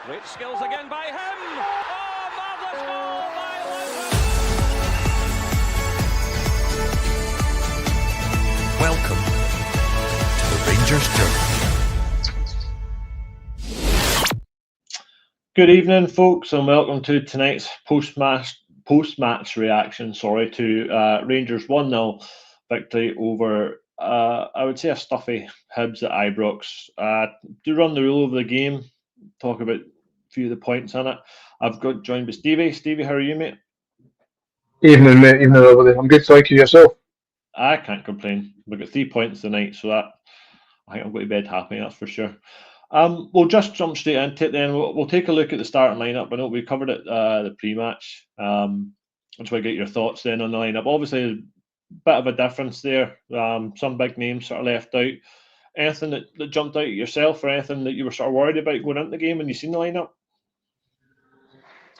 Great skills again by him. Oh, marvellous goal by Lewis. Welcome to the Rangers Journey. Good evening, folks, and welcome to tonight's post-match reaction. To Rangers 1-0 victory over, I would say, a stuffy Hibs at Ibrox. To run the rule of the game, talk about a few of the points in it. I've got joined by Stevie. Stevie, how are you, mate? Evening, mate. Evening, everybody. I'm good, thank you. Yourself? I can't complain. We've got 3 points tonight, so that I think I'm going to bed happy, that's for sure. We'll just jump straight into it then. We'll take a look at the starting lineup. I know we covered it the pre-match. I just want to get your thoughts then on the lineup. Obviously, a bit of a difference there. Some big names sort of left out. Anything that jumped out at yourself, or anything that you were sort of worried about going into the game when you seen the lineup?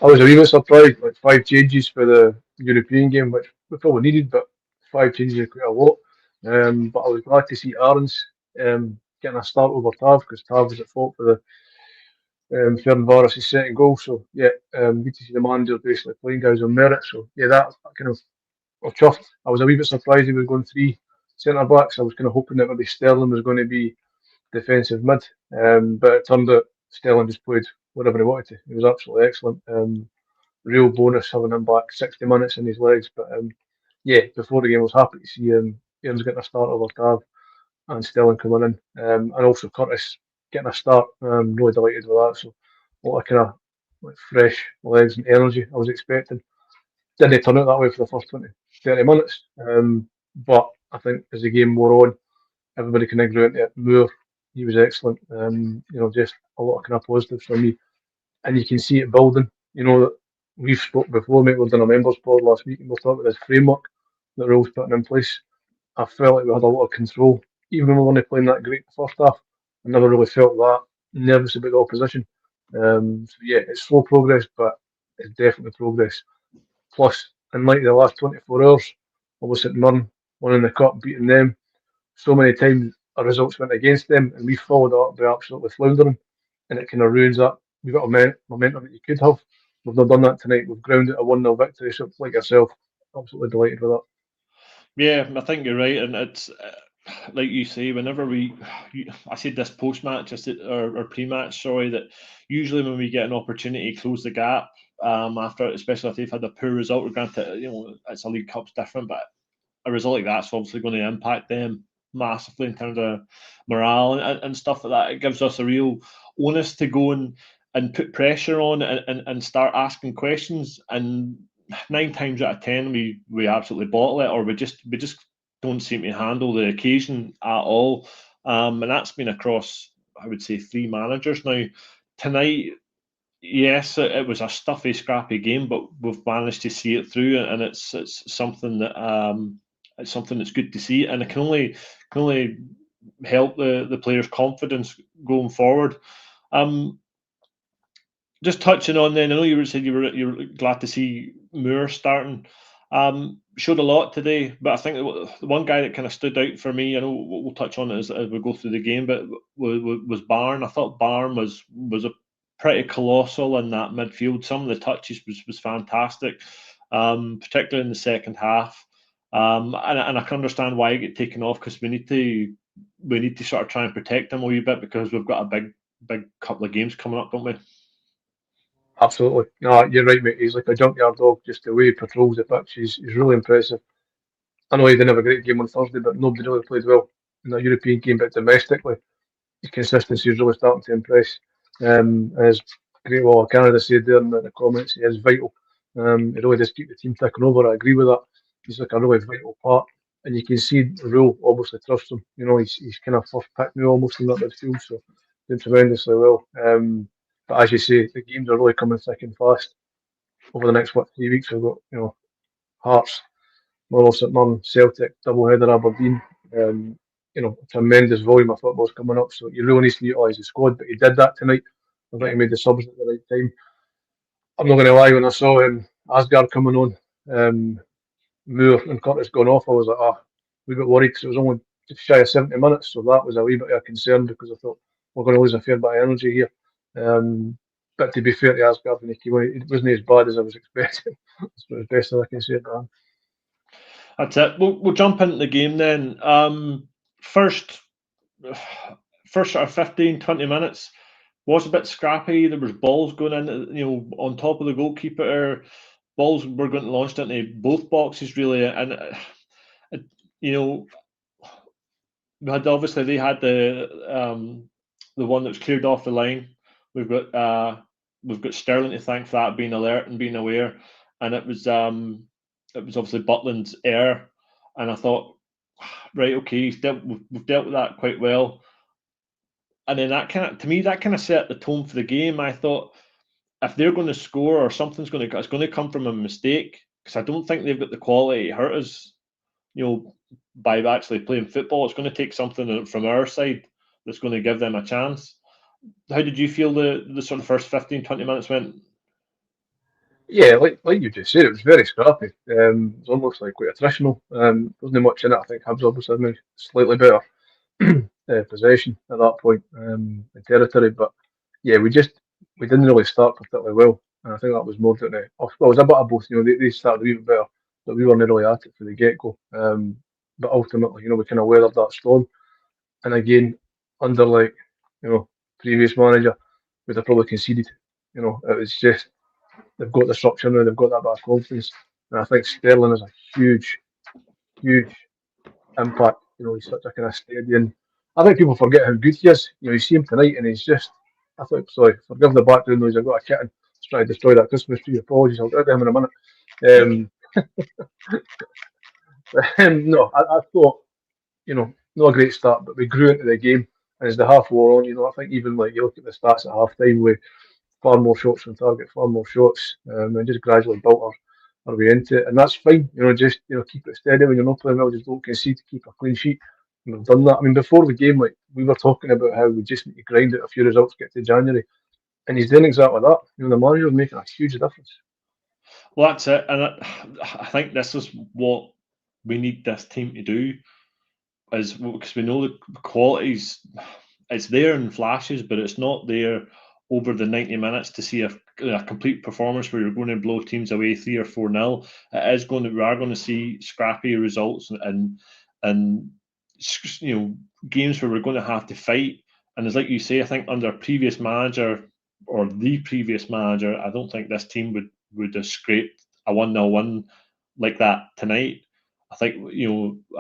I was a wee bit surprised, like 5 changes for the European game, which we probably needed, but 5 changes is quite a lot. But I was glad to see Aarons getting a start over Tav, because Tav was at fault for the Ferencvaros's second goal. So yeah, good to see the manager basically playing guys on merit. So yeah, that kind of was chuffed. I was a wee bit surprised he was going 3 centre backs. I was kind of hoping that maybe Sterling was going to be defensive mid, but it turned out Sterling just played whatever he wanted to. He was absolutely excellent. Real bonus having him back 60 minutes in his legs. But yeah, before the game, I was happy to see Aarons getting a start over Tav and Sterling coming in, and also Curtis getting a start. Really delighted with that. So a lot of kind of like fresh legs and energy I was expecting. Didn't turn out that way for the first 20, 30 minutes. But I think as the game wore on, everybody kind of grew into it. Moore, he was excellent. Just a lot of kind of positives for me, and you can see it building. That we've spoke before, mate. We've done a members pod last week, and we'll talk about this framework that Raul's putting in place. I felt like we had a lot of control, even when we weren't playing that great the first half. I never really felt that nervous about the opposition. So yeah, it's slow progress, but it's definitely progress. Plus, in like the last 24 hours, I was at Murn, winning the cup, beating them. So many times our results went against them, and we followed up by absolutely floundering, and it kind of ruins that. We've got a momentum that you could have. We've not done that tonight. We've grounded a 1-0 victory. So, like yourself, absolutely delighted with that. Yeah, I think you're right, and it's like you say. Whenever I said this post-match, or pre-match, sorry, that usually when we get an opportunity to close the gap, after, especially if they've had a poor result, granted, it's a League Cup's different, but a result like that's obviously going to impact them massively in terms of morale and stuff like that. It gives us a real onus to go and put pressure on and start asking questions. And 9 times out of 10, we absolutely bottle it, or we just don't seem to handle the occasion at all. And that's been across, I would say, 3 managers now. Tonight, yes, it was a stuffy, scrappy game, but we've managed to see it through, and it's something that it's something that's good to see, and it can only help the players' confidence going forward. Just touching on then, I know you said you were glad to see Moore starting. Showed a lot today, but I think the one guy that kind of stood out for me, I know we'll touch on it as we go through the game, but was Barn. I thought Barn was a pretty colossal in that midfield. Some of the touches was fantastic, particularly in the second half. And I can understand why he get taken off, because we need to sort of try and protect him a wee bit, because we've got a big couple of games coming up, don't we? Absolutely. No, you're right, mate. He's like a junkyard dog. Just the way he patrols the pitch, he's really impressive. I know he didn't have a great game on Thursday, but nobody really played well in that European game. But domestically, his consistency is really starting to impress. As Great Wall of Canada said there in the comments, he is vital. He really does keep the team ticking over. I agree with that. He's like a really vital part, and you can see Rule obviously trusts him. He's kind of first pick me almost in that midfield, so doing tremendously well. But as you say, the games are really coming thick and fast. Over the next 3 weeks, we've got Hearts, Motherwell, St Mirren, Celtic, double header Aberdeen. Tremendous volume of football's coming up, so you really need to utilise the squad. But he did that tonight. I think he made the subs at the right time. I'm not going to lie, when I saw Asgard coming on, Moore and Curtis going off, I was like, a wee bit worried, because it was only just shy of 70 minutes, so that was a wee bit of a concern, because I thought we're going to lose a fair bit of energy here. But to be fair to Asgard, it wasn't as bad as I was expecting. That's the best I can say at that. That's it. We'll jump into the game then. First sort of 15, 20 minutes was a bit scrappy. There was balls going in, on top of the goalkeeper. Balls were going launched into both boxes really, and we had obviously they had the one that was cleared off the line. We've got Sterling to thank for that, being alert and being aware, and it was obviously Butland's error, and I thought, right, okay, we've dealt with that quite well, and then that kind of set the tone for the game. I thought if they're going to score or something's going to, it's going to come from a mistake, because I don't think they've got the quality to hurt us, by actually playing football. It's going to take something from our side that's going to give them a chance. How did you feel the sort of first 15, 20 minutes went? Yeah, like you just said, it was very scrappy. It was almost like quite attritional. Wasn't much in it. I think Hibs obviously had slightly better possession at that point in territory, but yeah, we didn't really start particularly well, and I think that was more down to well, it was a bit of both. They started a wee bit better, but we weren't really at it from the get go. But ultimately, we kind of weathered that storm, and again, under previous manager, we'd have probably conceded. It was just they've got the structure now, they've got that bit of confidence, and I think Sterling is a huge, huge impact. He's such a kind of steady, and I think people forget how good he is. You see him tonight, and he's just. I thought, sorry, forgive the background noise. I've got a kitten that's trying to destroy that Christmas tree. Apologies, I'll get to him in a minute. No, I thought, not a great start, but we grew into the game, and as the half wore on, I think even like you look at the stats at half time, we far more shots on target, far more shots, and just gradually built our way into it, and that's fine. Just keep it steady when you're not playing well. Just don't concede, to keep a clean sheet. And we've done that. I mean, before the game, like we were talking about how we just need to grind out a few results, get to January, and he's doing exactly that. The manager's making a huge difference. Well, that's it, and I think this is what we need this team to do, is because we know the qualities. It's there in flashes, but it's not there over the 90 minutes to see a complete performance where you're going to blow teams away 3 or 4-0. We are going to see scrappy results and games where we're going to have to fight. And as like you say, I think under previous manager or the previous manager, I don't think this team would have scraped a 1-0 win like that tonight. I think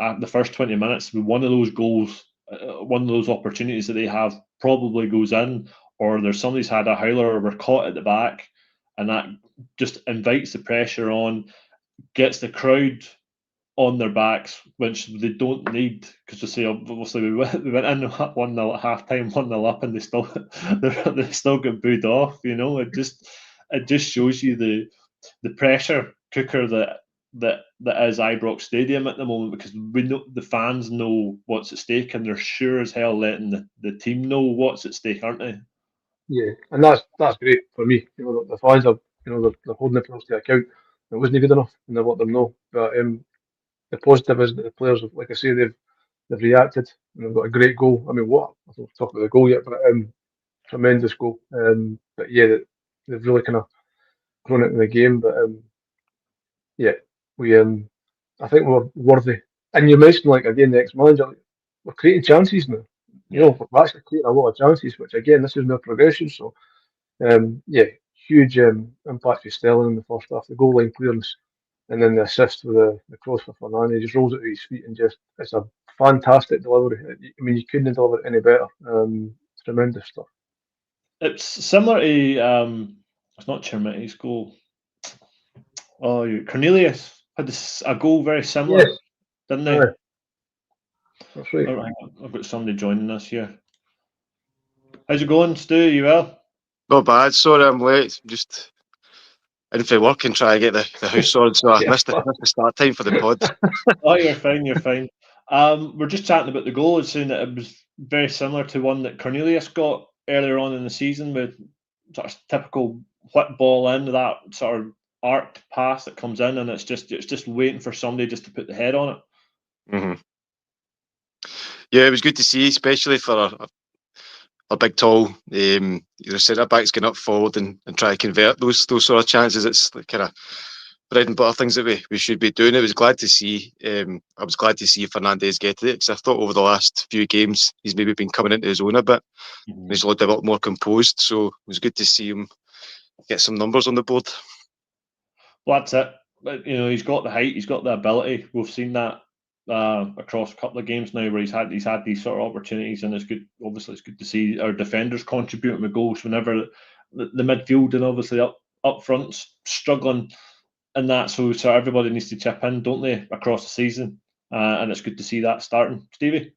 at the first 20 minutes, one of those goals, one of those opportunities that they have probably goes in, or there's somebody's had a howler, or we're caught at the back, and that just invites the pressure on, gets the crowd on their backs, which they don't need, because obviously we went in 1-0 at half time, 1-0 up, and they still get booed off. It just shows you the pressure cooker that is Ibrox Stadium at the moment, because we know the fans know what's at stake, and they're sure as hell letting the team know what's at stake, aren't they? Yeah, and that's great for me. The fans are, they're holding the players to account. It wasn't good enough, and they let them know. But the positive is that the players, like I say, they've reacted, and they've got a great goal. I mean, what? I don't talk about the goal yet, but tremendous goal. But yeah, they've really kind of grown into the game. But yeah, we I think we're worthy. And you mentioned, like, again, the ex-manager, we're creating chances now. We're actually creating a lot of chances, which again, this is no progression. So yeah, huge impact for Sterling in the first half. The goal line clearance, and then the assist with the cross for Fernandes. He just rolls it to his feet, and it's a fantastic delivery. I mean, you couldn't have delivered it any better. Tremendous stuff. It's similar to it's not Chermiti's goal. Oh, Cornelius had a goal very similar, Yes, didn't they? that's right. Oh, hang on, I've got somebody joining us here. How's it going, Stu? You well? Not bad. Sorry, I'm late. Just in for work and try to get the house sorted, so I missed the start time for the pod. Oh, you're fine. You're fine. We're just chatting about the goal and saying that it was very similar to one that Cornelius got earlier on in the season, with sort of typical whip ball in, that sort of arced pass that comes in, and it's just waiting for somebody just to put the head on it. Mm-hmm. Yeah, it was good to see, especially for big tall. Your centre backs getting up forward and try to convert those sort of chances. It's the kind of bread and butter things that we should be doing. I was glad to see Fernandes get it, because I thought over the last few games he's maybe been coming into his own a bit. He's looked a bit more composed, so it was good to see him get some numbers on the board. Well, that's it. But, he's got the height, he's got the ability. We've seen that across a couple of games now, where he's had these sort of opportunities, and it's good. Obviously, it's good to see our defenders contributing with goals whenever the midfield and obviously up front's struggling in that. So everybody needs to chip in, don't they, across the season? And it's good to see that starting. Stevie?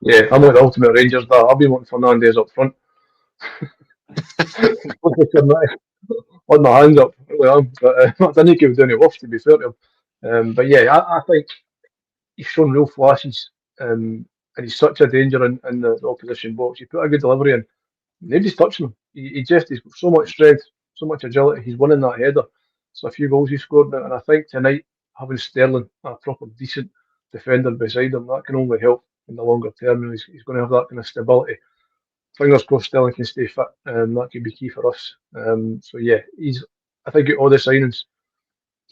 Yeah, I'm like the ultimate Rangers. I've been wanting Fernandes up front. On my hands up, really am. But I didn't give down it off, to be fair to him. But yeah, I think he's shown real flashes, and he's such a danger in the opposition box. You put a good delivery in, nobody's touching him. He's got so much strength, so much agility. He's winning that header. So a few goals he scored now, and I think tonight having Sterling, a proper decent defender beside him, that can only help in the longer term. He's going to have that kind of stability. Fingers crossed Sterling can stay fit. That could be key for us. So yeah, I think all the signings,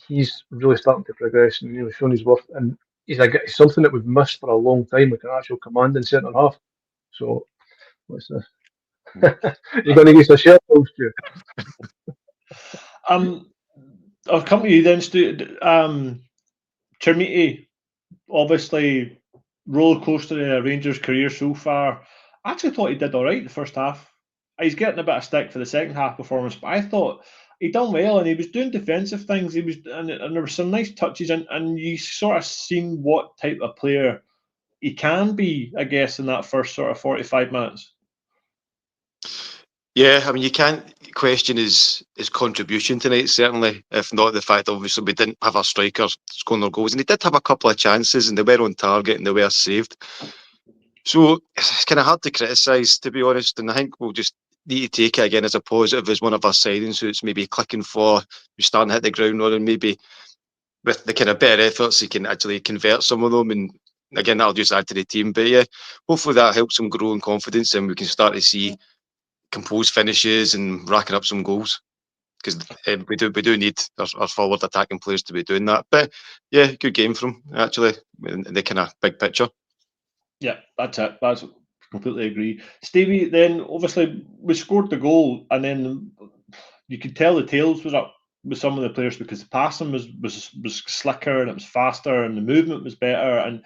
he's really starting to progress and showing his worth. And he's something that we've missed for a long time, like an actual commanding centre half. So what's this? You're going to get a shirt, Stu? I'll come to you then, Stu. Chermiti, obviously, roller coaster in a Rangers career so far. I actually thought he did all right the first half. He's getting a bit of stick for the second half performance, but I thought he done well, and he was doing defensive things. And there were some nice touches, and you sort of seen what type of player he can be, I guess, in that first sort of 45 minutes. Yeah, I mean, you can't question his contribution tonight, certainly, if not the fact, obviously, we didn't have our strikers scoring their goals. And he did have a couple of chances, and they were on target, and they were saved. So it's kind of hard to criticise, to be honest. And I think we'll just need to take it again as a positive, as one of our signings who's maybe clicking for, who's starting to hit the ground running, maybe with the kind of better efforts, he can actually convert some of them. And again, that'll just add to the team. But yeah, hopefully that helps him grow in confidence, and we can start to see composed finishes and racking up some goals, because we do need our forward attacking players to be doing that. But yeah, good game from him, actually, in the kind of big picture. Yeah, that's it. That's completely agree. Stevie, then obviously we scored the goal, and then you could tell the tails was up with some of the players, because the passing was slicker and it was faster and the movement was better, and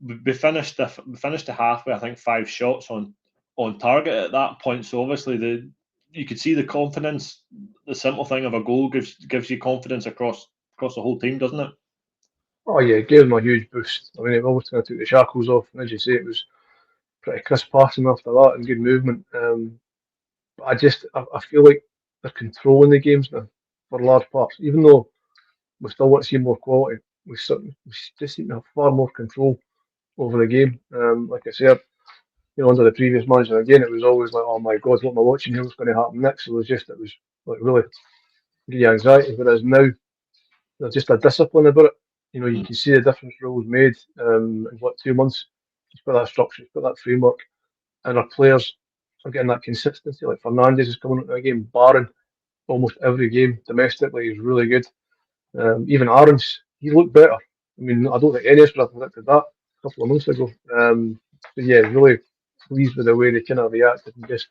we finished the half with, I think, 5 shots on target at that point. So obviously you could see the confidence. The simple thing of a goal gives you confidence across the whole team, doesn't it? Oh yeah, it gave them a huge boost. I mean, it almost kind of took the shackles off. And as you say, it was pretty crisp passing after that and good movement. But I feel like they're controlling the games now for large parts. Even though we still want to see more quality, we just seem to have far more control over the game. Like I said, under the previous manager, again, it was always like, oh my God, what am I watching here? What's going to happen next? So it was like really give you anxiety. Whereas now, there's just a discipline about it. You can see the difference Rose made in 2 months. He's put that structure, he's put that framework, and our players are getting that consistency. Like Fernandes is coming into a game, barring almost every game domestically. He's really good. Even Aaron's, he looked better. I mean, I don't think any of us would have predicted that a couple of months ago. But yeah, really pleased with the way they kind of reacted, and could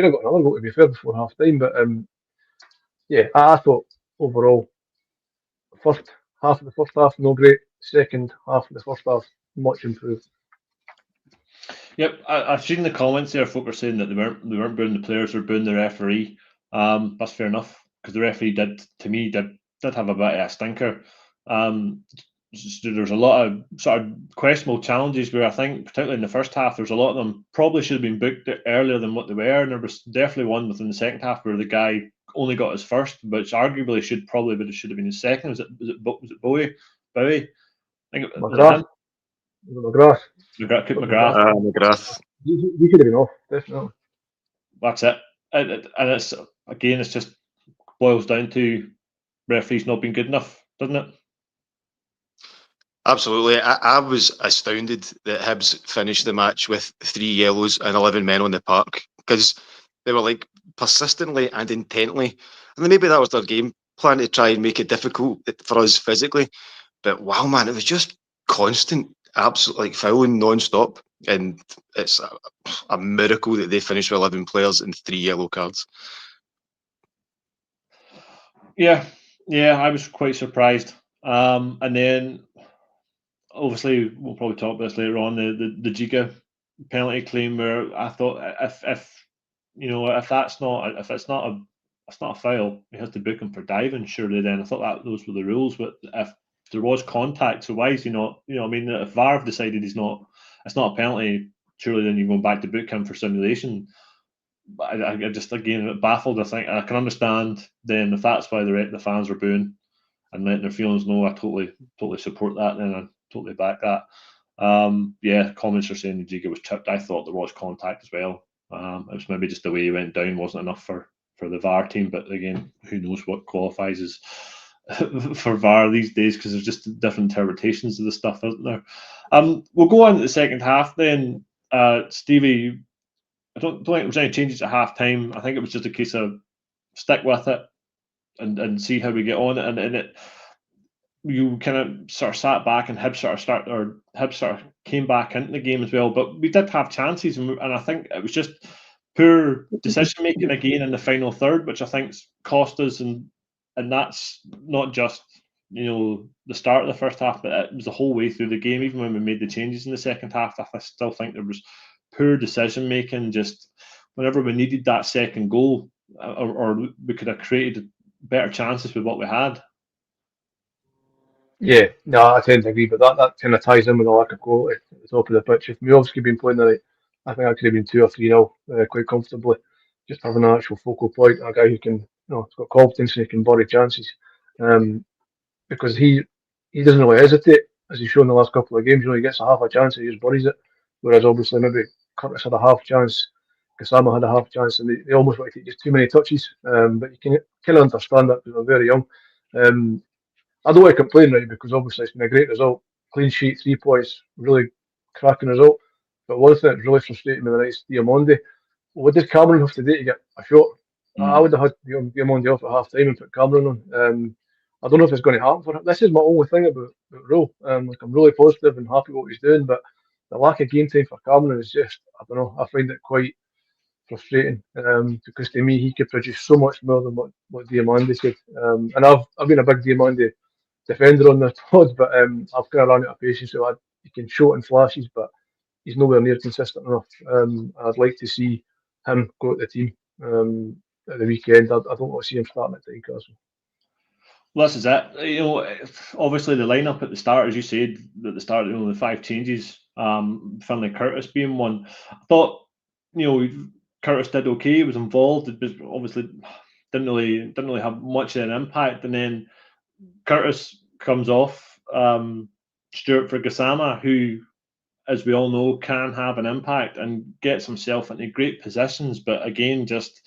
have got another goal, to be fair, before half time. But yeah, I thought overall, first half of the first half, no great. Second half of the first half, much improved. Yep, I've seen the comments there. Folk are saying that they weren't booing the players, or booing the referee. That's fair enough, because the referee did have a bit of a stinker. There's a lot of sort of questionable challenges where I think, particularly in the first half, there's a lot of them probably should have been booked earlier than what they were, and there was definitely one within the second half where the guy only got his first, but arguably should have been his second. Was it Bowie? I think it was McGrath. McGrath. He could have been off, definitely. That's it, and it's just boils down to referees not being good enough, doesn't it? Absolutely. I was astounded that Hibs finished the match with 3 yellows and 11 men on the park, because they were like persistently and intently, and maybe that was their game plan, to try and make it difficult for us physically. But wow, man, it was just constant, absolutely like fouling non-stop. And it's a miracle that they finished with 11 players and 3 yellow cards. Yeah, I was quite surprised. And then obviously we'll probably talk about this later on, the Giga penalty claim, where I thought if you know, if it's not a foul, he has to book him for diving. Surely, then I thought that those were the rules. But if there was contact, so why is he not? You know, I mean, if VAR have decided it's not a penalty, surely then you're going back to book him for simulation. But I just, again, baffled. I think I can understand then if that's why the fans were booing and letting their feelings know. I totally support that. Then I totally back that. Yeah, comments are saying the Giga was chipped. I thought there was contact as well. It was maybe just the way he went down wasn't enough for the VAR team. But again, who knows what qualifies as for VAR these days, because there's just different interpretations of the stuff, isn't there? We'll go on to the second half then. Stevie, I don't think there was any changes at half time. I think it was just a case of stick with it and see how we get on. And it, you kind of sort of sat back, and Hibs sort of came back into the game as well. But we did have chances, and I think it was just poor decision making again in the final third, which I think cost us. And that's not just, you know, the start of the first half, but it was the whole way through the game. Even when we made the changes in the second half, I still think there was poor decision making. Just whenever we needed that second goal, or we could have created better chances with what we had. Yeah, no, I tend to agree, but that kind of ties in with the lack of quality at the top of the pitch. If Miovski had been playing the right, I think I could have been 2 or 3-0 quite comfortably. Just having an actual focal point, a guy who can, you know, has got confidence and he can bury chances. Because he doesn't really hesitate, as he's shown the last couple of games. You know, he gets a half a chance and he just buries it. Whereas obviously maybe Curtis had a half chance, Kasama had a half chance, and they almost want to take just too many touches. But you can kind of understand that because they're very young. I don't want to complain, right, because obviously it's been a great result. Clean sheet, 3 points, really cracking result. But one thing that really frustrated me the night is Diamondi. What did Cameron have to do to get a shot? I would have had Diamondi off at half time and put Cameron on. I don't know if it's going to happen for him. This is my only thing about Rowe. Like, I'm really positive and happy with what he's doing, but the lack of game time for Cameron is just, I don't know, I find it quite frustrating, because to me he could produce so much more than what Diamandi could. And I've been a big Diamandi defender on this pod, but I've kind of run out of patience. So he can show it in flashes, but he's nowhere near consistent enough. I'd like to see him go to the team at the weekend. I don't want to see him starting at Newcastle. Well, this is it. You know, obviously the lineup at the start, as you said, at the start, you know, the 5 changes, Finlay Curtis being one. I thought, you know, Curtis did okay. He was involved. It was obviously didn't really have much of an impact. And then Curtis comes off, Stuart for Gassama, who, as we all know, can have an impact and gets himself into great positions. But again, just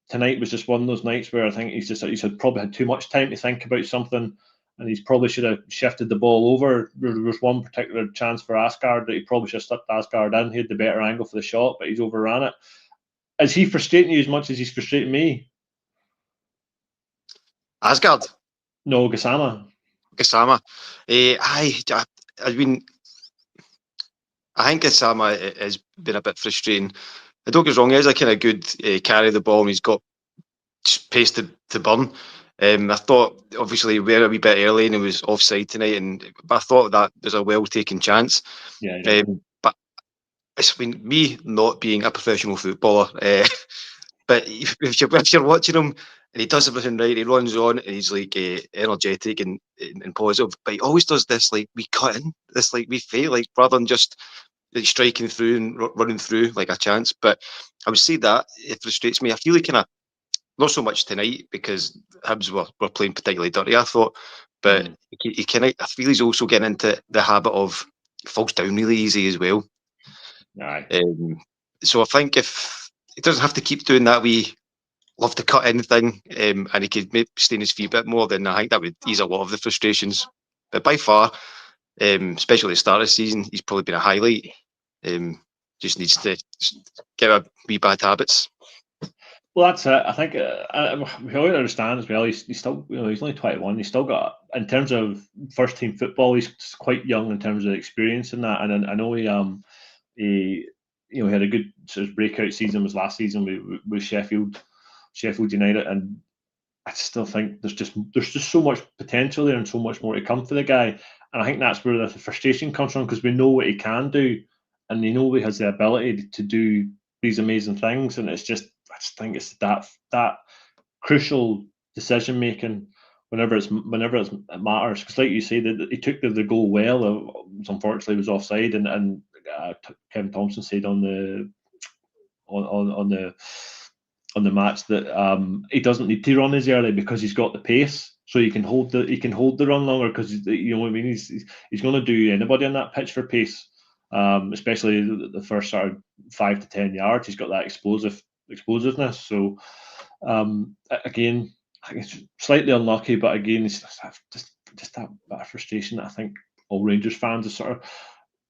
tonight was just one of those nights where I think he's had probably had too much time to think about something, and he's probably should have shifted the ball over. There was one particular chance for Asgard that he probably should have slipped Asgard in. He had the better angle for the shot, but he's overran it. Is he frustrating you as much as he's frustrating me? Asgard? No, Gassama. I mean, I think Gassama has been a bit frustrating. I don't get wrong, he is a kind of good carry the ball, and he's got pace to burn. I thought, obviously, we were a wee bit early and he was offside tonight, but I thought that was a well taken chance. Yeah. But it's been me not being a professional footballer. But if you're watching him and he does everything right, he runs on and he's like energetic and positive, but he always does this like we cut in, this like we fail, like rather than just like striking through and running through like a chance. But I would say that it frustrates me. I feel like kind of not so much tonight because Hibs were playing particularly dirty, I thought, but he kind of, I feel he's also getting into the habit of falls down really easy as well. So I think if he doesn't have to keep doing that, we love to cut in thing, and he could maybe stay in his feet a bit more, then I think that would ease a lot of the frustrations. But by far, especially at the start of the season. He's probably been a highlight. Just needs to get a wee bad habits. Well, that's it. I think we all understand as well. He's still, he's only 21. He's still got, in terms of first team football, he's quite young in terms of experience in that. And I know he had a good sort of breakout season. Was last season with Sheffield United, and I still think there's just so much potential there and so much more to come for the guy. And I think that's where the frustration comes from, because we know what he can do, and he he has the ability to do these amazing things. And I just think it's that crucial decision making whenever it matters. Because like you say, that he took the goal well. Unfortunately, it was offside, and Kevin Thompson said on the match that he doesn't need to run as early because he's got the pace, so he can hold the run longer, because he's going to do anybody on that pitch for pace, especially the first sort of 5 to 10 yards. He's got that explosiveness. So again, I think it's slightly unlucky, but again, it's just that bit of frustration that I think all Rangers fans are sort of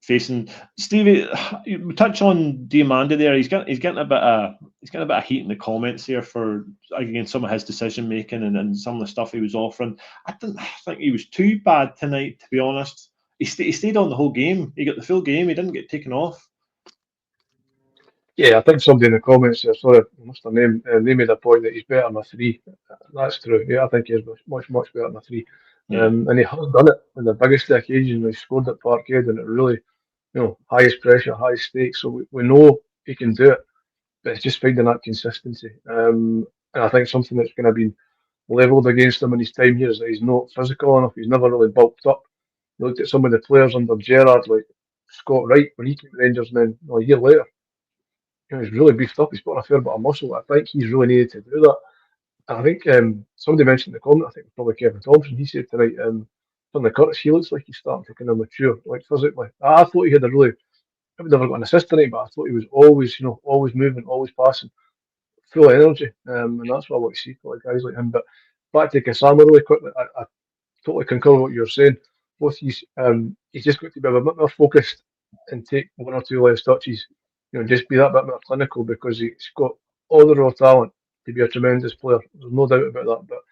facing. Stevie, we touch on Diamandi there. He's getting a bit of heat in the comments here for, again, some of his decision making and some of the stuff he was offering. I didn't think he was too bad tonight, to be honest. He stayed on the whole game. He got the full game. He didn't get taken off. Yeah, I think somebody in the comments there, sorry, what's their name? They made a point that he's better than a 3. That's true. Yeah, I think he's much better than a 3. Yeah. And he has done it on the biggest occasion. He scored at Parkhead, and it really, highest pressure, high stakes. So we know he can do it, but it's just finding that consistency. And I think something that's going to be levelled against him in his time here is that he's not physical enough. He's never really bulked up. You looked at some of the players under Gerrard, like Scott Wright, when he came to Rangers, and then a year later, he's really beefed up. He's put on a fair bit of muscle. I think he's really needed to do that. And I think somebody mentioned in the comment, I think probably Kevin Thompson, he said tonight, from the Curtis, he looks like he's starting to kind of mature, like physically. I thought he had a really, maybe never got an assist tonight, but I thought he was always, always moving, always passing, full of energy. And that's what I want to see for like guys like him. But back to Kasama really quickly, I totally concur with what you're saying. Both he's just got to be a bit more focused and take 1 or 2 less touches. Just be that bit more clinical, because he's got all the raw talent to be a tremendous player. There's no doubt about that. But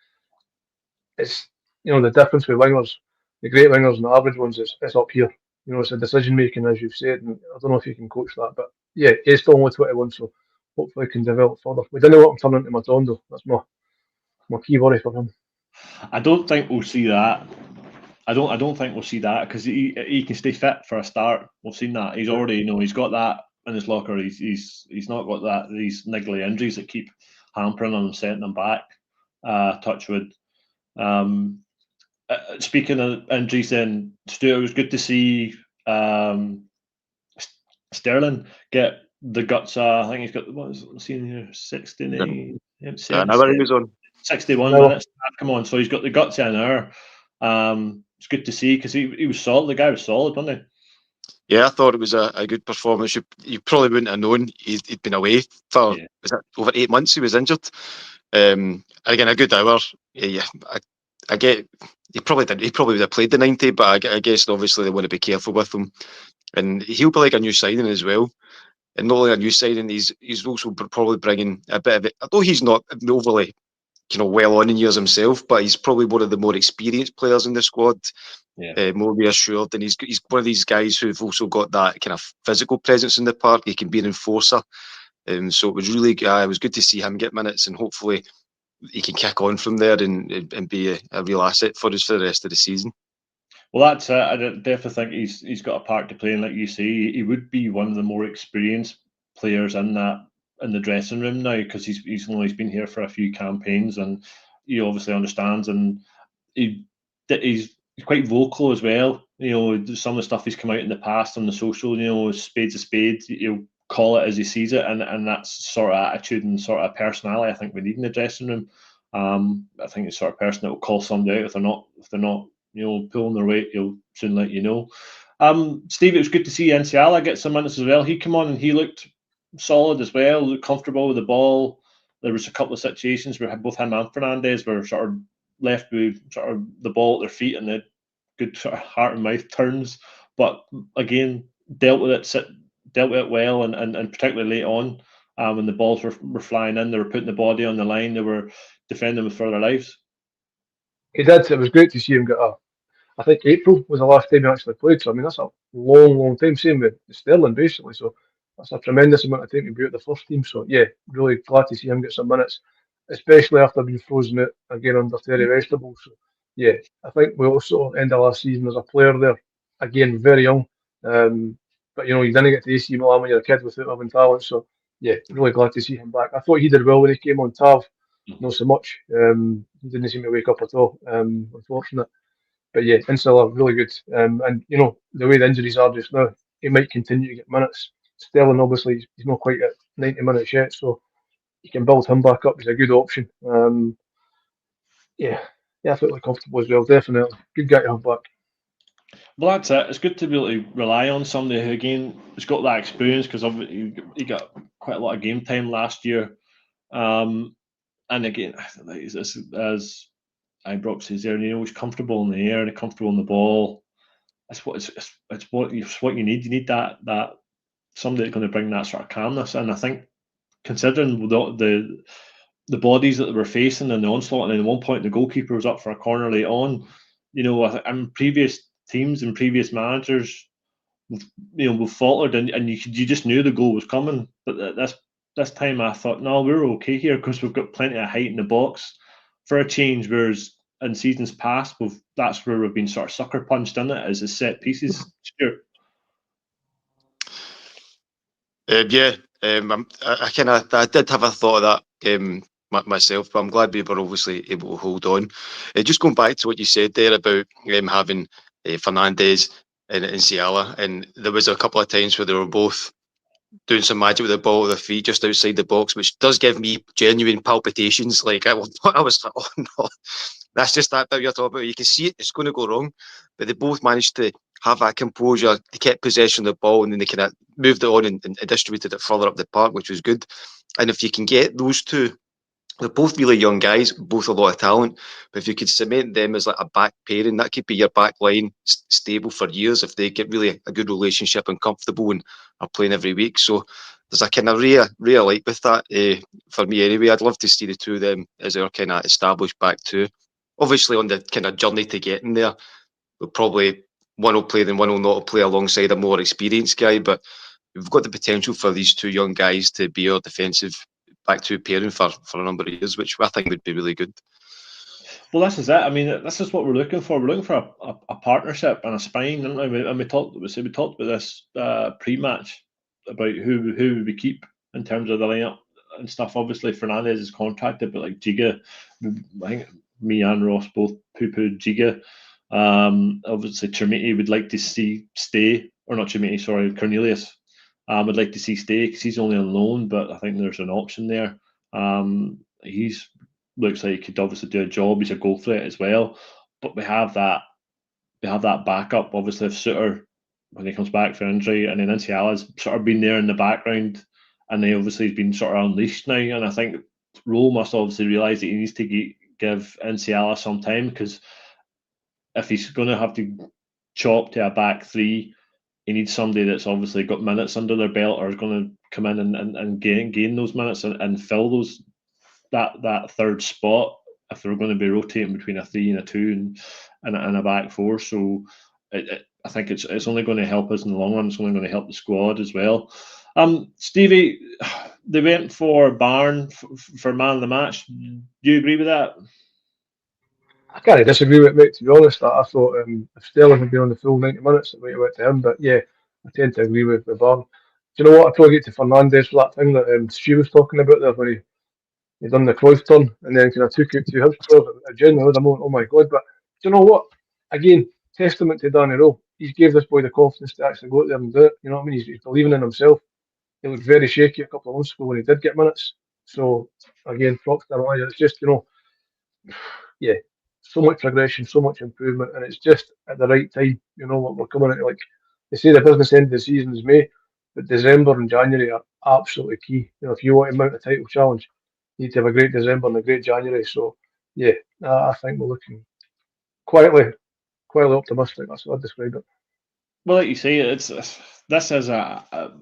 it's the difference with wingers, the great wingers and the average ones, it's up here. It's a decision making, as you've said, and I don't know if you can coach that, but yeah, he's still only 21, so hopefully he can develop further. We didn't know what I'm turning into Matondo. That's my key worry for him. I don't think we'll see that. I don't think we'll see that, because he can stay fit for a start. We've seen that. He's already, he's got that in his locker. He's not got these niggly injuries that keep hampering him and setting him back. Touchwood. Speaking of injuries, then, Stuart, it was good to see Sterling get the guts. I think he's got, what is it, seeing here, 69. Another he was on 61 minutes. Come on, so he's got the guts in there. It's good to see, because he was solid. The guy was solid, wasn't he? Yeah, I thought it was a good performance. You probably wouldn't have known he'd been away for was it over 8 months. He was injured. Again, a good hour. Yeah, I get he probably did. He probably would have played the 90, but I guess obviously they want to be careful with him. And he'll be like a new signing as well. And not only a new signing, he's also probably bringing a bit of it. Although he's not overly, well on in years himself, but he's probably one of the more experienced players in the squad. Yeah. More reassured, and he's one of these guys who've also got that kind of physical presence in the park. He can be an enforcer, so it was really it was good to see him get minutes, and hopefully he can kick on from there and be a real asset for us for the rest of the season. Well, that's it. I definitely think he's got a part to play, and like you say, he would be one of the more experienced players in the dressing room now, because he's been here for a few campaigns, and he obviously understands, and he's quite vocal as well. Some of the stuff he's come out in the past on the social, spade's a spade. He'll call it as he sees it, and that's sort of attitude and sort of personality I think we need in the dressing room. I think it's the sort of person that will call somebody out if they're not pulling their weight. He'll soon let you know. Steve, it was good to see Enciala get some minutes as well. He came on and he looked solid as well, looked comfortable with the ball. There was a couple of situations where both him and Fernandez were sort of left with sort of the ball at their feet, and they good sort of heart and mouth turns, but again dealt with it well, and particularly late on, when the balls were flying in, they were putting the body on the line, they were defending for their lives. He did. It was great to see him get I think April was the last time he actually played. So I mean, that's a long time. Same with Sterling, basically. So that's a tremendous amount of time to be at the first team. So yeah, really glad to see him get some minutes, especially after being frozen out again under Terry Vegetable. So yeah, I think we also end of last season as a player there, again very young. But you didn't get to AC Milan when you're a kid without having talent. So yeah, really glad to see him back. I thought he did well when he came on. Tav, not so much. He didn't seem to wake up at all. Unfortunate. But yeah, Insula, really good. And the way the injuries are just now, he might continue to get minutes. Sterling, obviously, he's not quite at 90 minutes yet, so you can build him back up. He's a good option. Yeah, definitely comfortable as well. Definitely good guy to have back. Well, that's it. It's good to be able to rely on somebody who, again, has got that experience, because he got quite a lot of game time last year. And again, as Ibrox says there, he's comfortable in the air and comfortable in the ball. It's what you need. You need that somebody that's going to bring that sort of calmness. And I think, considering the bodies that they were facing in the onslaught, and at one point the goalkeeper was up for a corner late on. In previous teams and previous managers, we've faltered, and you just knew the goal was coming. But this time I thought, no, we're okay here, because we've got plenty of height in the box for a change. Whereas in seasons past, that's where we've been sort of sucker punched in it, as a set pieces. Sure. I did have a thought of that myself, but I'm glad we were obviously able to hold on. Just going back to what you said there about having Fernandes and Ciala, and there was a couple of times where they were both doing some magic with the ball with their feet just outside the box, which does give me genuine palpitations. Like I was like, oh no, that's just that bit you're talking about. You can see it's going to go wrong, but they both managed to have that composure. They kept possession of the ball, and then they kind of moved it on and distributed it further up the park, which was good. And if you can get those two, they're both really young guys, both a lot of talent. But if you could cement them as like a back pairing, that could be your back line stable for years if they get really a good relationship and comfortable and are playing every week. So there's a kind of real like with that for me anyway. I'd love to see the two of them as our kind of established back two. Obviously, on the kind of journey to getting there, we'll probably one will play, then one will not play alongside a more experienced guy. But we've got the potential for these two young guys to be our defensive back two pairing for a number of years, which I think would be really good. Well, this is it. I mean, this is what we're looking for. We're looking for a partnership and a spine, and we talked about this pre-match about who we keep in terms of the lineup and stuff. Obviously, Fernandes is contracted, but like Giga, I think me and Ross both poo-pooed Giga. Obviously, Chermiti would like to see stay, or not Chermiti, sorry, Cornelius. Would like to see stay, because he's only on loan, but I think there's an option there. He's looks like he could obviously do a job. He's a goal threat as well. But we have that backup. Obviously, if Suter, when he comes back for injury, and then Inciala's sort of been there in the background, and he obviously has been sort of unleashed now. And I think Rowe must obviously realise that he needs to give Inciala some time, because if he's going to have to chop to a back three, he needs somebody that's obviously got minutes under their belt, or is going to come in and gain those minutes and fill that third spot, if they're going to be rotating between a 3 and a 2 and a back 4. So I think it's only going to help us in the long run. It's only going to help the squad as well. Stevie, they went for Barn for man of the match. Do you agree with that? I can't disagree with it, mate, to be honest. I thought if Sterling had been on the full 90 minutes, it might have went to him. But yeah, I tend to agree with Barn. Do you know what? I probably get to Fernandes for that thing that Stu was talking about there, where he done the Cruyff turn and then kind of took it to Hibs. Genuinely, was a moment, oh my God. But do you know what? Again, testament to Danny Rowe. He gave this boy the confidence to actually go out there and do it. You know what I mean? He's believing in himself. He looked very shaky a couple of months ago when he did get minutes. So, again, props to him. It's just, yeah, so much progression, so much improvement, and it's just at the right time. We're coming into, like they say, the business end of the season is May, but December and January are absolutely key. If you want to mount a title challenge, you need to have a great December and a great January. So, yeah, I think we're looking quietly quietly optimistic. That's what I'd describe it. Well, like you say, this is a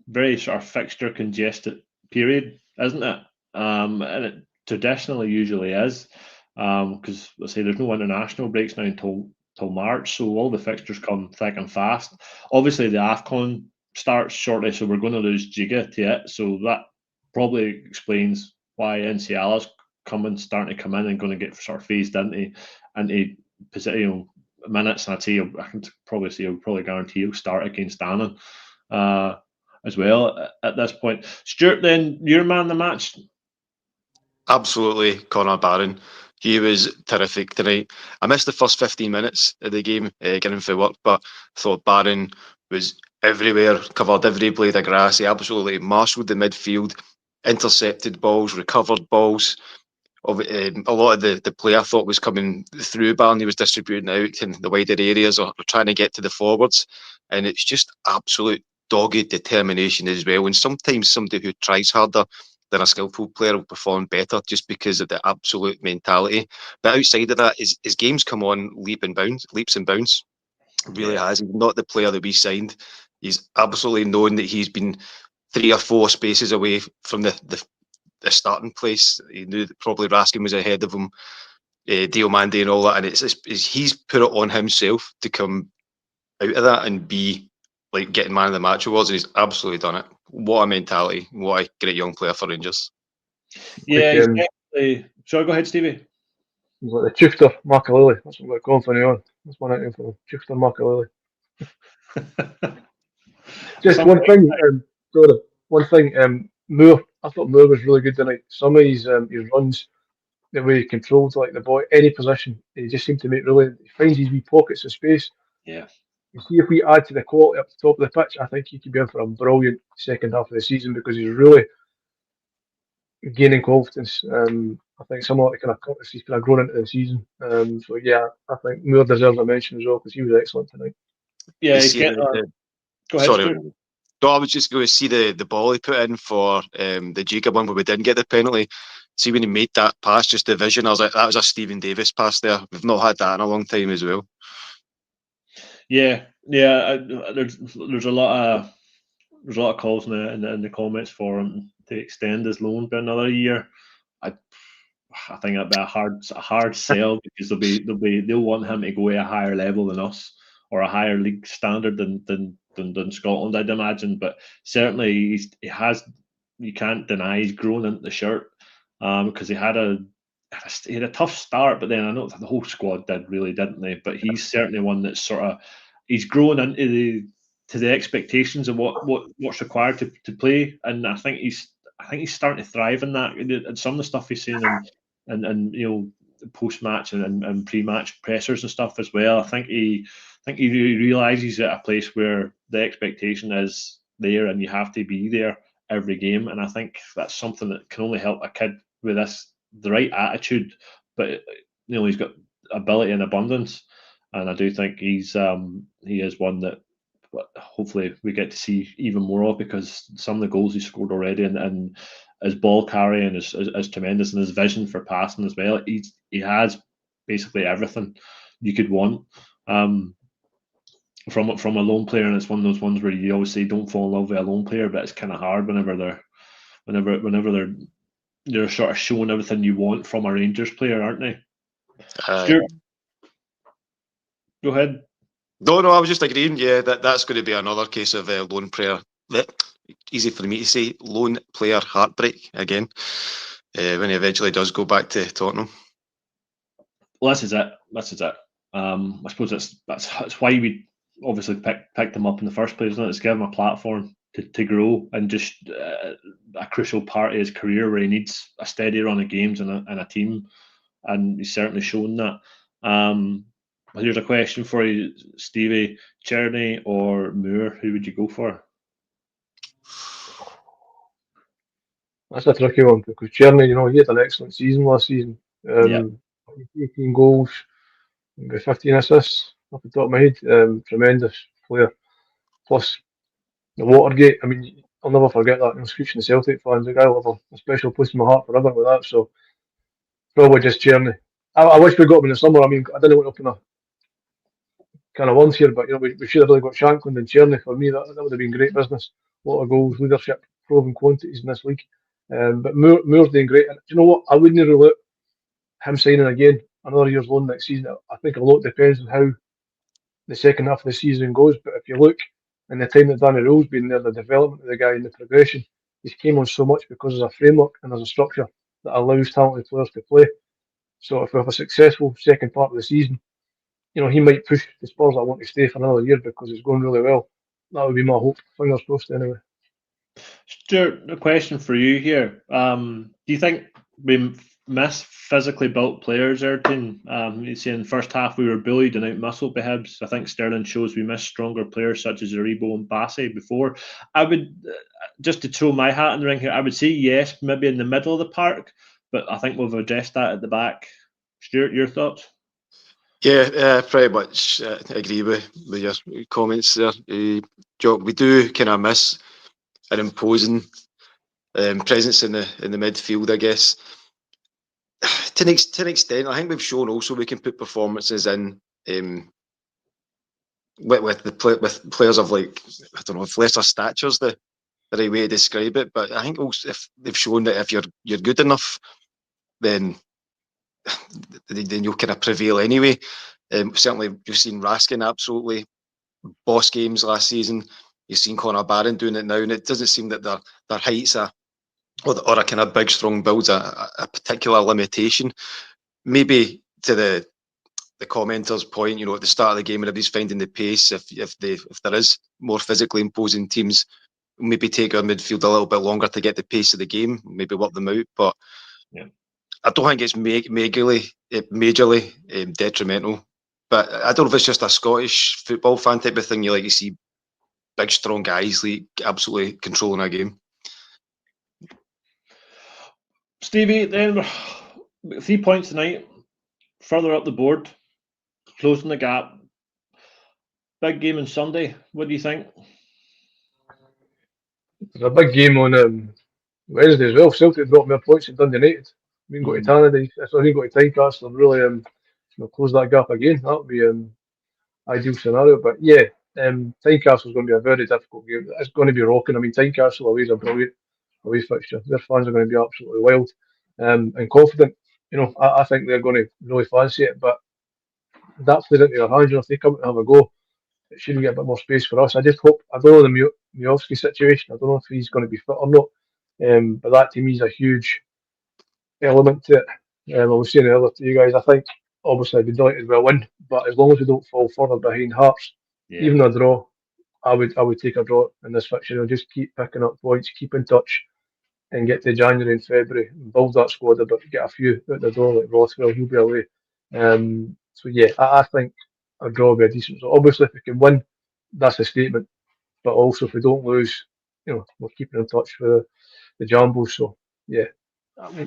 very sort of fixture congested period, isn't it? And it traditionally usually is, because let's say there's no international breaks now until March, so all the fixtures come thick and fast. Obviously, the AFCON starts shortly, so we're going to lose Giga to it, so that probably explains why NCL's starting to come in and going to get sort of phased into position, minutes, and I'd say I can probably guarantee he'll start against Annan as well at this point. Stuart, then your man of the match. Absolutely, Conor Barron. He was terrific tonight. I missed the first 15 minutes of the game, getting for work, but I thought Barron was everywhere, covered every blade of grass. He absolutely marshalled the midfield, intercepted balls, recovered balls. A lot of the play I thought was coming through Barron, he was distributing out in the wider areas or trying to get to the forwards. And it's just absolute dogged determination as well. And sometimes somebody who tries harder than a skillful player will perform better just because of the absolute mentality. But outside of that, his games come on leaps and bounds. Really has. He's not the player that we signed. He's absolutely known that he's been 3 or 4 spaces away from the starting place. He knew that probably Raskin was ahead of him, Diomande and all that, and it's he's put it on himself to come out of that and be like getting man of the match awards, and he's absolutely done it. What a mentality! What a great young player for Rangers. Yeah, he's definitely. Sorry, go ahead, Stevie. He's like the Chufter Makalele. That's what we're calling for now on. That's one nickname for him. Chufter Makalele. Just one thing. Moore. I thought Moore was really good tonight. Some of his runs, the way he controlled like the boy, any position, he just seemed to make really. He finds these wee pockets of space. Yeah. You see, if we add to the quality up the top of the pitch, I think he could be in for a brilliant second half of the season because he's really gaining confidence. I think some of the kind of confidence he's kind of grown into the season. So yeah, I think Moore deserves a mention as well because he was excellent tonight. Yeah, he's getting. Go ahead, Sorry. Stuart. No, I was just going to see the ball he put in for the Giga one where we didn't get the penalty. See, when he made that pass, just the vision, I was like, that was a Stephen Davis pass there. We've not had that in a long time as well. Yeah. There's a lot of calls in the comments for him to extend his loan by another year. I think that'd be a hard sell because they'll want him to go at a higher level than us or a higher league standard than Scotland, I'd imagine. But certainly he has. You can't deny he's grown into the shirt because he had a tough start, but then I know the whole squad didn't they? But he's certainly one that's sort of he's grown into the expectations of what's required to play, and I think he's starting to thrive in that. And some of the stuff he's saying and post match and pre match pressers and stuff as well. I think he realises he's at a place where the expectation is there, and you have to be there every game. And I think that's something that can only help a kid with the right attitude. But he's got ability in abundance, and I do think he is one that hopefully we get to see even more of because some of the goals he scored already and his ball carrying is tremendous, and his vision for passing as well. He has basically everything you could want from a lone player, and it's one of those ones where you always say don't fall in love with a lone player, but it's kind of hard whenever they're sort of showing everything you want from a Rangers player, aren't they? Stuart, go ahead. No, I was just agreeing. Yeah, that's going to be another case of lone player. Easy for me to say, lone player heartbreak again when he eventually does go back to Tottenham. Well, this is it. I suppose that's why we obviously picked him up in the first place, isn't it? It's given him a platform to grow and just a crucial part of his career where he needs a steady run of games and a team, and he's certainly shown that. Here's a question for you, Stevie. Czerny or Moore, who would you go for? That's a tricky one because Czerny, he had an excellent season last season. 18 goals, 15 assists off the top of my head. Tremendous player. Plus the Watergate. I mean, I'll never forget that. Screeching the Celtic fans, the guy will have a special place in my heart forever with that. So probably just Czerny. I wish we got him in the summer. I mean, I didn't want to open kind of ones here, but we should have really got Shankland and Cherny. For me, that would have been great business. A lot of goals, leadership, proven quantities in this league. But Moore's doing great. And do you know what? I wouldn't rule out him signing again, another year's loan next season. I think a lot depends on how the second half of the season goes. But if you look in the time that Danny Rose been there, the development of the guy and the progression, he's came on so much because there's a framework and there's a structure that allows talented players to play. So if we have a successful second part of the season, he might push the Spurs that want to stay for another year because it's going really well. That would be my hope. Fingers crossed anyway. Stuart, a question for you here. Do you think we miss physically built players, Ayrton? You see, in the first half we were bullied and out-muscled by Hibs. I think Sterling shows we miss stronger players such as Aribo and Bassey before. I would, just to throw my hat in the ring here, I would say yes, maybe in the middle of the park, but I think we've addressed that at the back. Stuart, your thoughts? Yeah, pretty much agree with your comments there. Jock, we do kind of miss an imposing presence in the midfield, I guess. To an extent, I think we've shown also we can put performances in with players of, like, I don't know, if lesser stature's the right way to describe it. But I think also if they've shown that if you're good enough, then you'll kind of prevail anyway. Certainly, you've seen Raskin absolutely boss games last season. You've seen Connor Barron doing it now, and it doesn't seem that their heights or a kind of big, strong build's a particular limitation. Maybe to the commenter's point, at the start of the game, when everybody's finding the pace, if there is more physically imposing teams, maybe take our midfield a little bit longer to get the pace of the game, maybe work them out. But yeah, I don't think it's majorly detrimental. But I don't know if it's just a Scottish football fan type of thing. You like to see big, strong guys like absolutely controlling a game. Stevie, then 3 points tonight, further up the board, closing the gap. Big game on Sunday. What do you think? There's a big game on Wednesday as well. Celtic brought more points than Dundee United. We can go to Canada, so we can go to Tynecastle and really close that gap again. That would be ideal scenario. But yeah, Tynecastle is going to be a very difficult game. It's going to be rocking. I mean, Tynecastle away is a brilliant away fixture. Their fans are going to be absolutely wild and confident. I think they're going to really fancy it. But that played into their hands. If they come and have a go, it shouldn't get a bit more space for us. I just hope. I don't know the Miovski situation. I don't know if he's going to be fit or not. But that to me is a huge element to it. I was saying earlier to you guys, I think obviously I'd be delighted with a win, but as long as we don't fall further behind Hearts, even a draw, I would take a draw in this fixture. Just keep picking up points, keep in touch, and get to January and February and build that squad a bit, get a few out the door like Rothwell, he'll be away. So yeah, I think a draw will be a decent. So obviously if we can win, that's a statement. But also if we don't lose, we're keeping in touch with the Jambos. So yeah,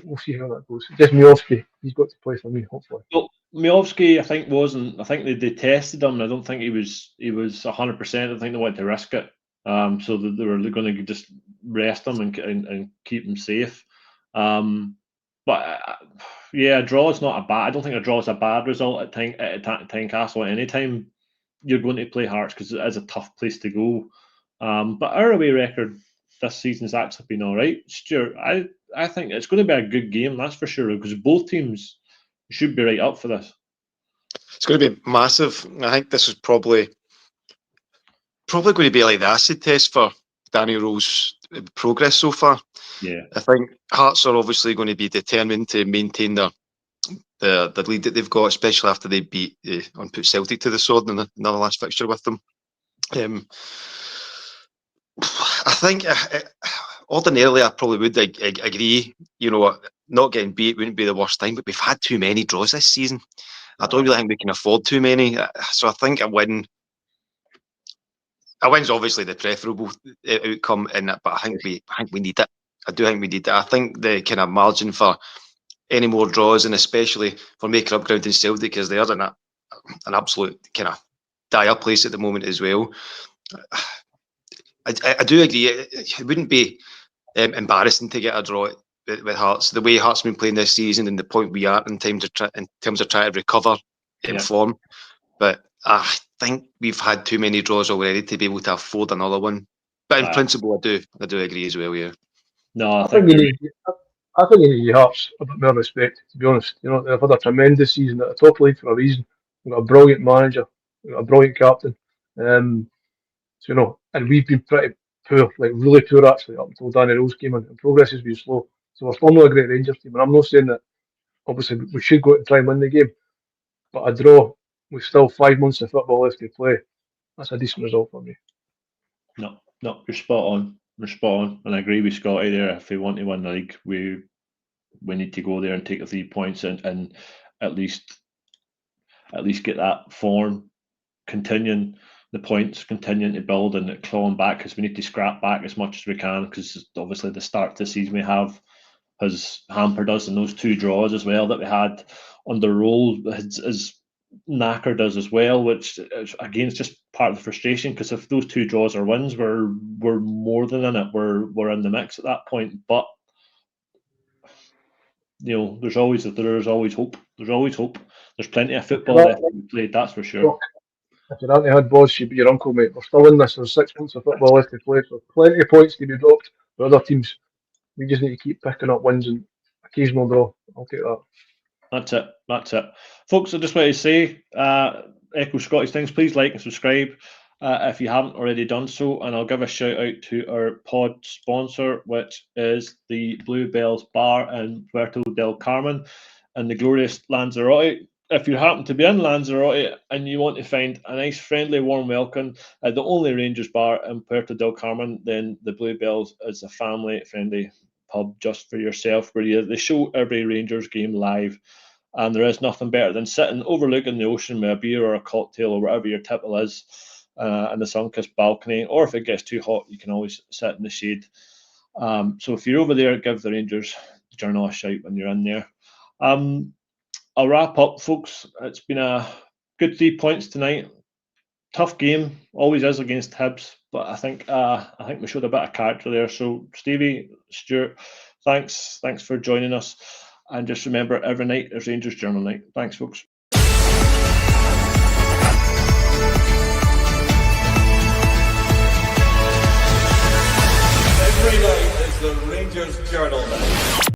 we'll see how that goes. Just Miovski, he's got to play for me, hopefully. Well, Miovski, I think wasn't. I think they tested him. And I don't think he was 100%. I don't think they wanted to risk it. So they were going to just rest him and keep him safe. But yeah, a draw is not a bad. I don't think a draw is a bad result at Tynecastle at any time you're going to play Hearts, because it is a tough place to go. But our away record this season's actually been all right. Stuart, I think it's going to be a good game, that's for sure, because both teams should be right up for this. It's going to be massive. I think this is probably going to be like the acid test for Danny Rowe's progress so far. Yeah, I think Hearts are obviously going to be determined to maintain the lead that they've got, especially after they beat and put Celtic to the sword in another last fixture with them. I think ordinarily I probably would agree. Not getting beat wouldn't be the worst thing, but we've had too many draws this season. I don't really think we can afford too many. So I think a win's obviously the preferable outcome in it, but I think we need it. I do think we need it. I think the kind of margin for any more draws, and especially for making up ground in Celtic, because they are in an absolute kind of dire place at the moment as well. I do agree. It wouldn't be embarrassing to get a draw with Hearts. The way Hearts have been playing this season and the point we are in terms of trying to recover in form. But think we've had too many draws already to be able to afford another one. But in Aye. principle, I do agree as well. Yeah, No, I I think think you you're need. I think you need to give Hearts a bit more respect. To be honest, you know they've had a tremendous season at the top league for a reason. We've got a brilliant manager, we've got a brilliant captain. So, you know, and we've been pretty poor, like really poor actually, up until Danny Rose came in, and progress has been slow. So we're still not a great Rangers team, and I'm not saying that obviously we should go out and try and win the game, but a draw with still 5 months of football left to play, that's a decent result for me. No, you're spot on. You're spot on, and I agree with Scotty there. If we want to win the league, we need to go there and take the 3 points and at least get that form continuing, the points continuing to build and clawing back, because we need to scrap back as much as we can, because obviously the start to the season we have has hampered us, and those 2 draws as well that we had on the roll has knackered us as well, which again is just part of the frustration, because if those 2 draws are wins, we're more than in it, we're in the mix at that point. But you know, there's always hope. There's plenty of football left to be played, that's for sure. If your auntie had balls, she'd be your uncle, mate. We're still in this. There's 6 months of football left to play, so plenty of points to be dropped for other teams. We just need to keep picking up wins and occasional draw. I'll take that. That's it. Folks, I just want to say, echo Scottish things, please like and subscribe if you haven't already done so. And I'll give a shout out to our pod sponsor, which is the Bluebells Bar in Puerto del Carmen and the glorious Lanzarote. If you happen to be in Lanzarote and you want to find a nice, friendly, warm welcome at the only Rangers bar in Puerto del Carmen, then the Bluebells is a family-friendly pub just for yourself, where they show every Rangers game live, and there is nothing better than sitting overlooking the ocean with a beer or a cocktail or whatever your tipple is, in the sun-kissed balcony. Or if it gets too hot, you can always sit in the shade. So if you're over there, give the Rangers Journal a shout when you're in there. I'll wrap up, folks. It's been a good 3 points tonight. Tough game, always is against Hibs, but I think we showed a bit of character there. So Stevie, Stuart, thanks for joining us, and just remember, every night is Rangers Journal night. Thanks, folks.